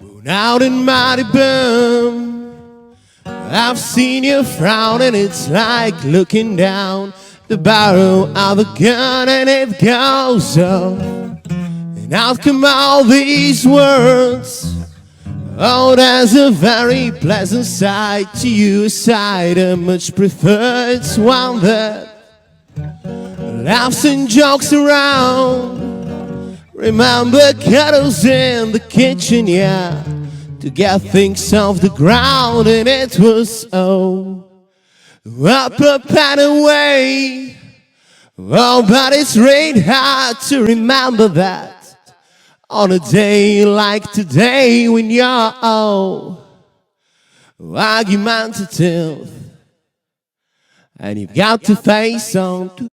Going out in Mardy Bum, I've seen you frown, and it's like looking down the barrel of a gun, and it goes up, and out come all these words. Oh, there's a very pleasant side to you, a side I much prefer. It's one that laughs and jokes around. Remember cuddles in the kitchen, yeah, to get things off the ground. And it was up and away. Oh, but it's really hard to remember that on a day like today, when you're argumentative and you've got to face on